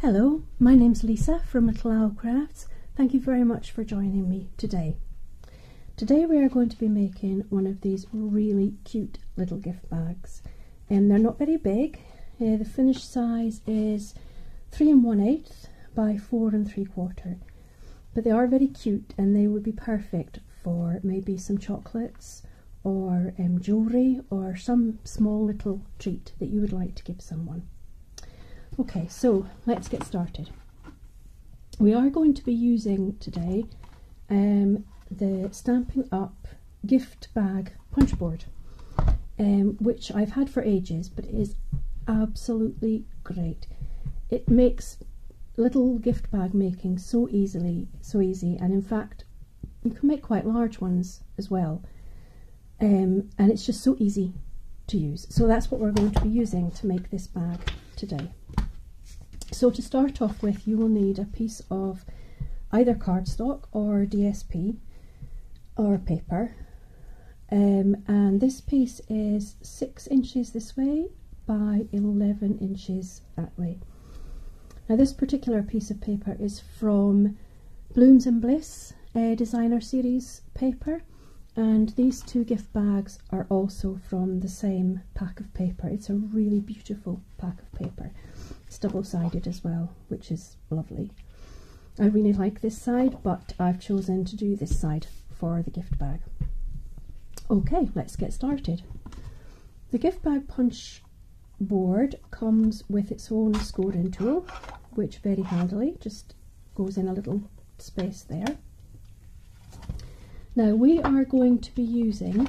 Hello, my name's Lisa from Little Owl Crafts. Thank you very much for joining me today. Today we are going to be making one of these really cute little gift bags. And they're not very big. The finished size is 3 1/8 by 4 3/4. But they are very cute and they would be perfect for maybe some chocolates or jewellery or some small little treat that you would like to give someone. Okay, so let's get started. We are going to be using today the Stampin' Up gift bag punch board, which I've had for ages, but it is absolutely great. It makes little gift bag making so easy, and in fact you can make quite large ones as well, and it's just so easy to use. So that's what we're going to be using to make this bag today. So to start off with, you will need a piece of either cardstock or DSP or paper, and this piece is 6 inches this way by 11 inches that way. Now this particular piece of paper is from Blooms and Bliss designer series paper, and these two gift bags are also from the same pack of paper. It's a really beautiful pack of paper. It's double-sided as well, which is lovely. I really like this side, but I've chosen to do this side for the gift bag. Okay, let's get started. The gift bag punch board comes with its own scoring tool, which very handily just goes in a little space there. Now we are going to be using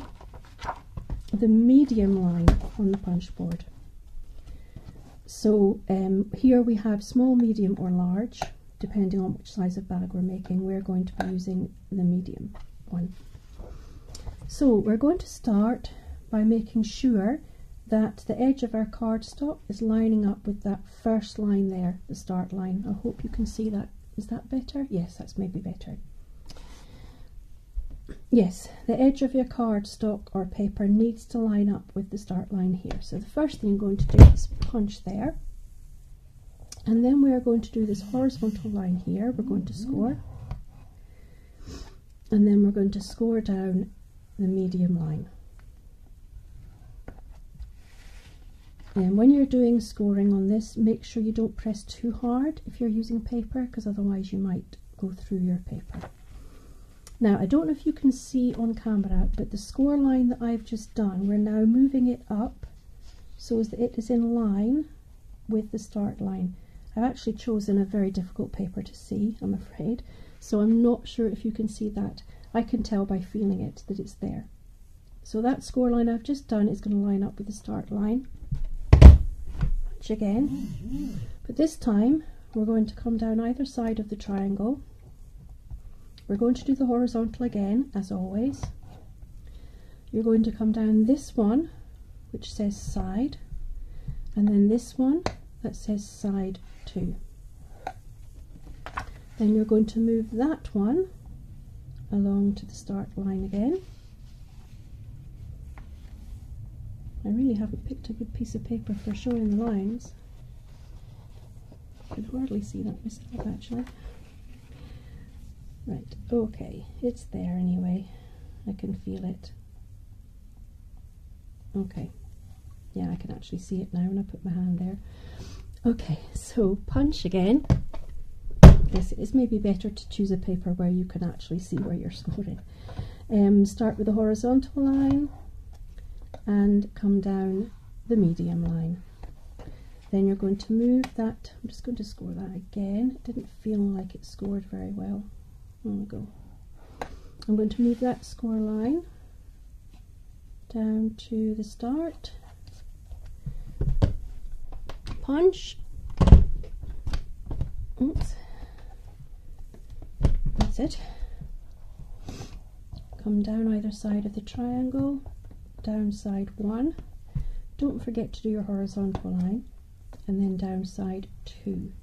the medium line on the punch board. So here we have small, medium or large, depending on which size of bag we're making. We're going to be using the medium one. So we're going to start by making sure that the edge of our cardstock is lining up with that first line there, the start line. I hope you can see that. Is that better? Yes, that's maybe better. Yes, the edge of your cardstock or paper needs to line up with the start line here. So the first thing I'm going to do is punch there, and then we are going to do this horizontal line here. We're going to score, and then we're going to score down the medium line. And when you're doing scoring on this, make sure you don't press too hard if you're using paper, because otherwise you might go through your paper. Now, I don't know if you can see on camera, but the score line that I've just done, we're now moving it up so that it is in line with the start line. I've actually chosen a very difficult paper to see, I'm afraid, so I'm not sure if you can see that. I can tell by feeling it that it's there. So that score line I've just done is going to line up with the start line. Punch again, but this time we're going to come down either side of the triangle. We're going to do the horizontal again, as always. You're going to come down this one, which says side, and then this one that says side 2. Then you're going to move that one along to the start line again. I really haven't picked a good piece of paper for showing the lines. I can hardly see that myself, actually. Right, okay, it's there anyway. I can feel it. Okay, yeah, I can actually see it now when I put my hand there. Okay, so punch again. Yes, it is maybe better to choose a paper where you can actually see where you're scoring. Start with the horizontal line and come down the medium line. Then you're going to move that. I'm just going to score that again. It didn't feel like it scored very well. There we go. I'm going to move that score line down to the start. Punch. Oops. That's it. Come down either side of the triangle, down side 1. Don't forget to do your horizontal line, and then down side 2.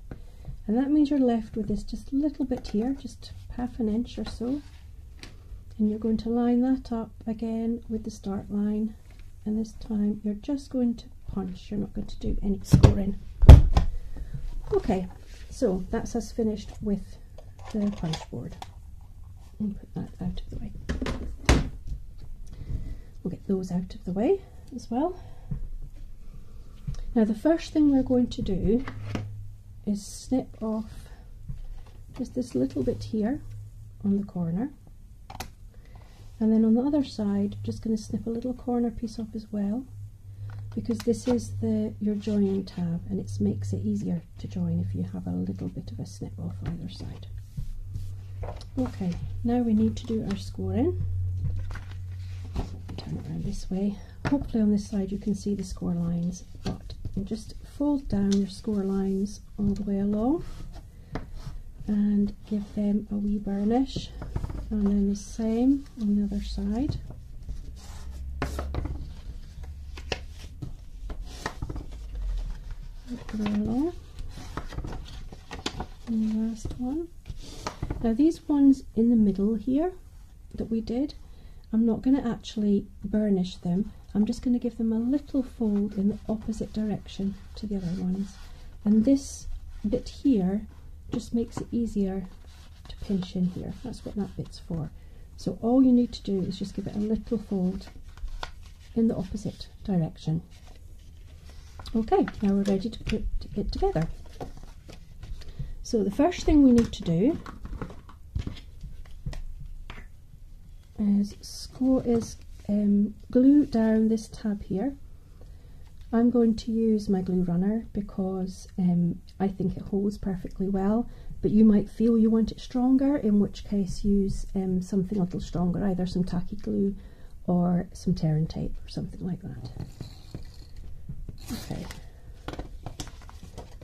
And that means you're left with this just a little bit here, just half an inch or so. And you're going to line that up again with the start line, and this time you're just going to punch. You're not going to do any scoring. Okay, So that's us finished with the punch board. And put that out of the way. We'll get those out of the way as well. Now the first thing we're going to do is snip off just this little bit here on the corner, and then on the other side just going to snip a little corner piece off as well, because this is your joining tab, and it makes it easier to join if you have a little bit of a snip off either side. Okay, now we need to do our scoring. Turn it around this way. Hopefully on this side you can see the score lines, but just fold down your score lines all the way along and give them a wee burnish, and then the same on the other side. Put it along. And the last one. Now these ones in the middle here that we did, I'm not going to actually burnish them. I'm just going to give them a little fold in the opposite direction to the other ones. And this bit here just makes it easier to pinch in here. That's what that bit's for. So all you need to do is just give it a little fold in the opposite direction. Okay, now we're ready to put it together. So the first thing we need to do is glue down this tab here. I'm going to use my glue runner because I think it holds perfectly well, but you might feel you want it stronger, in which case use something a little stronger, either some tacky glue or some tear and tape or something like that. Okay,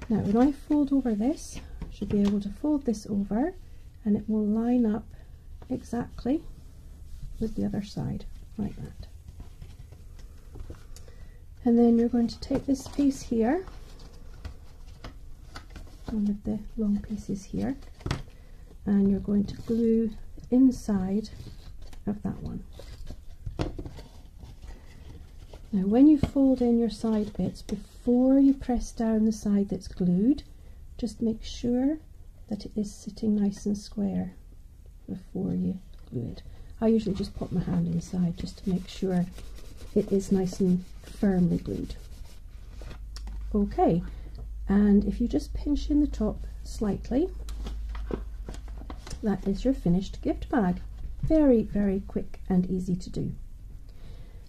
now when I fold over this, I should be able to fold this over and it will line up exactly with the other side, like that. And then you're going to take this piece here, one of the long pieces here, and you're going to glue the inside of that one. Now when you fold in your side bits, before you press down the side that's glued, just make sure that it is sitting nice and square before you glue it. I usually just pop my hand inside just to make sure it is nice and firmly glued. Okay, and if you just pinch in the top slightly, that is your finished gift bag. Very, very quick and easy to do.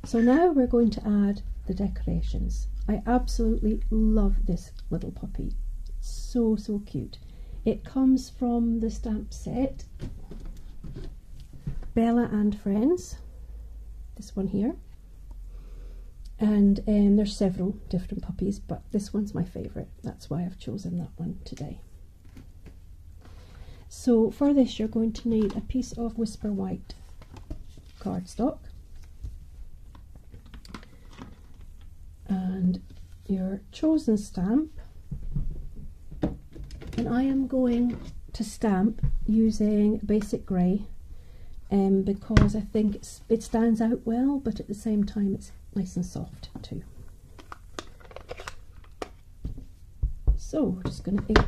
So now we're going to add the decorations. I absolutely love this little puppy. So, so cute. It comes from the stamp set Bella and Friends, this one here, and there's several different puppies, but this one's my favourite. That's why I've chosen that one today. So for this you're going to need a piece of Whisper White cardstock and your chosen stamp, and I am going to stamp using Basic Grey because I think it stands out well, but at the same time it's nice and soft too. So we're just going to ink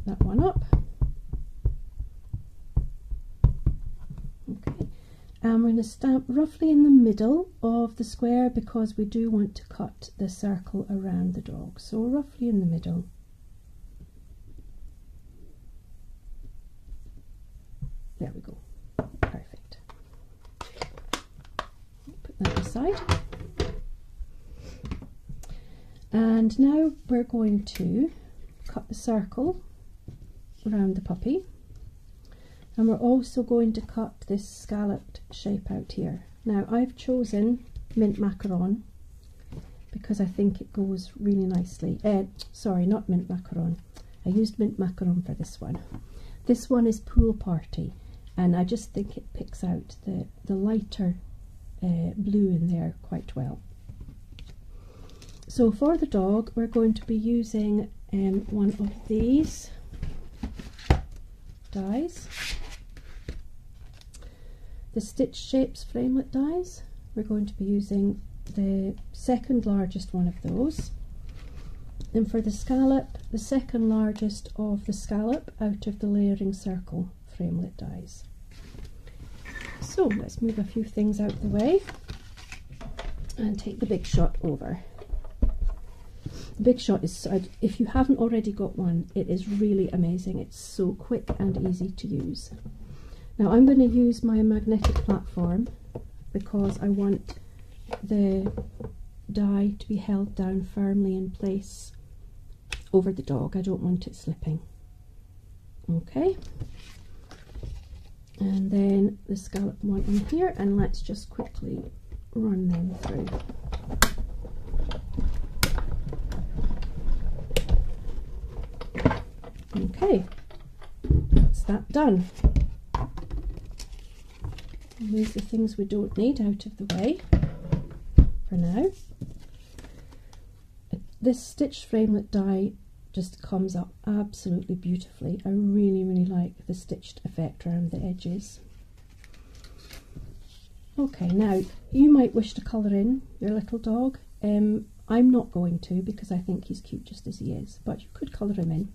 that one up. Okay, and we're going to stamp roughly in the middle of the square because we do want to cut the circle around the dog, so roughly in the middle. There we go. Perfect. Put that aside. And now we're going to cut the circle around the puppy, and we're also going to cut this scalloped shape out here. Now I've chosen mint macaron because I think it goes really nicely. Sorry, not mint macaron. I used mint macaron for this one. This one is Pool Party, and I just think it picks out the lighter blue in there quite well. So for the dog we're going to be using one of these dies, the Stitch Shapes framelit dies. We're going to be using the second largest one of those, And for the scallop, the second largest of the scallop out of the layering circle framelit dies. So let's move a few things out the way and take the Big Shot over. The Big Shot is, if you haven't already got one, it is really amazing. It's so quick and easy to use. Now I'm going to use my magnetic platform because I want the die to be held down firmly in place over the dog. I don't want it slipping. Okay, and then the scallop one in here, and let's just quickly run them through. Okay, that's that done. Move the things we don't need out of the way for now. This stitched framelit die just comes up absolutely beautifully. I really like the stitched effect around the edges. Okay, now you might wish to colour in your little dog. I'm not going to because I think he's cute just as he is, but you could colour him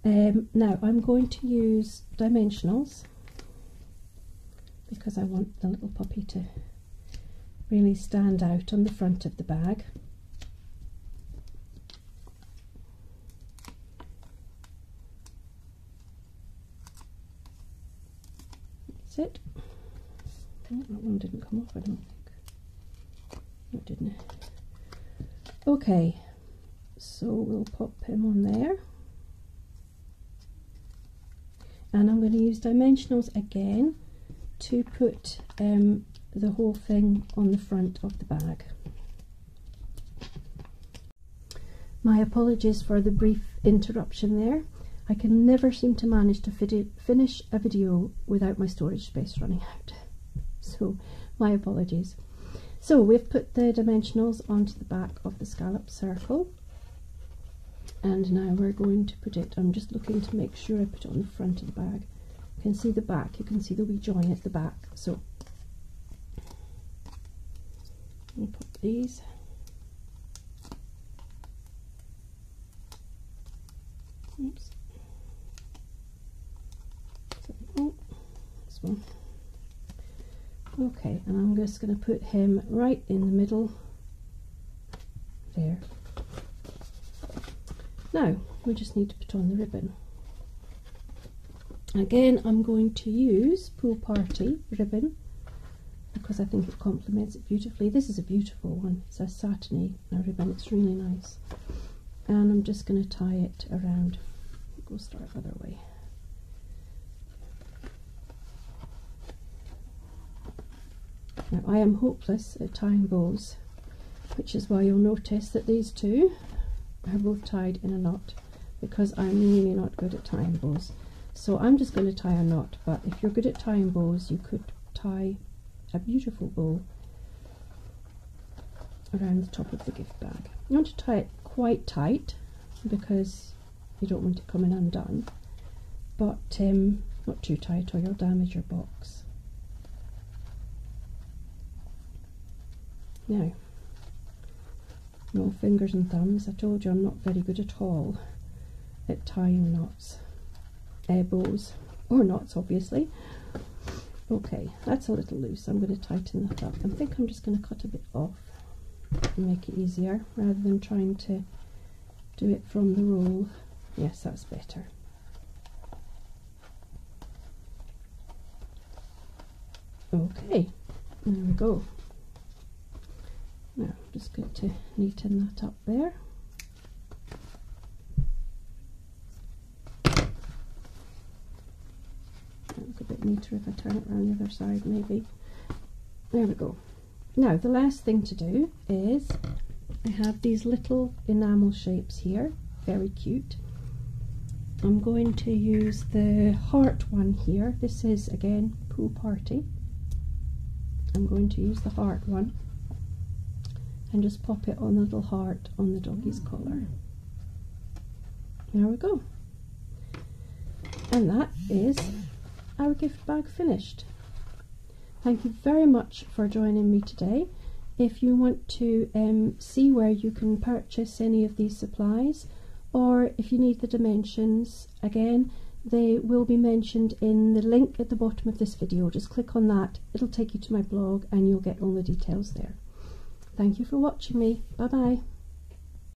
in. Now I'm going to use dimensionals because I want the little puppy to really stand out on the front of the bag. That's it. Oh, that one didn't come off, I don't think. No, didn't it? Okay, so we'll pop him on there. And I'm going to use dimensionals again to put the whole thing on the front of the bag. My apologies for the brief interruption there. I can never seem to manage to finish a video without my storage space running out. So my apologies. So we've put the dimensionals onto the back of the scallop circle. And now we're going to put it, I'm just looking to make sure I put it on the front of the bag. You can see the back, you can see the wee join at the back. So I'll put these. Oops. Oh, this one. Okay, and I'm just going to put him right in the middle there. Now we just need to put on the ribbon. Again, I'm going to use Pool Party ribbon because I think it complements it beautifully. This is a beautiful one. It's a satiny ribbon. It's really nice. And I'm just going to tie it around. We'll start the other way. Now I am hopeless at tying bows, which is why you'll notice that these two are both tied in a knot because I'm really not good at tying bows. So I'm just going to tie a knot, but if you're good at tying bows, you could tie a beautiful bow around the top of the gift bag. You want to tie it quite tight because you don't want it coming undone, but not too tight or you'll damage your box. Now, no fingers and thumbs. I told you I'm not very good at all at tying knots, bows, or knots obviously. Okay, that's a little loose. I'm going to tighten that up. I think I'm just going to cut a bit off and make it easier rather than trying to do it from the roll. Yes, that's better. Okay, there we go. Now I'm just going to neaten that up there. That'll look a bit neater if I turn it around the other side maybe. There we go. Now the last thing to do is I have these little enamel shapes here, very cute. I'm going to use the heart one here. This is again Pool Party. I'm going to use the heart one and just pop it on the little heart on the doggy's collar. There we go. And that is our gift bag finished. Thank you very much for joining me today. if you want to see where you can purchase any of these supplies, or if you need the dimensions, again, they will be mentioned in the link at the bottom of this video. Just click on that, it'll take you to my blog and you'll get all the details there. Thank you for watching me. Bye bye.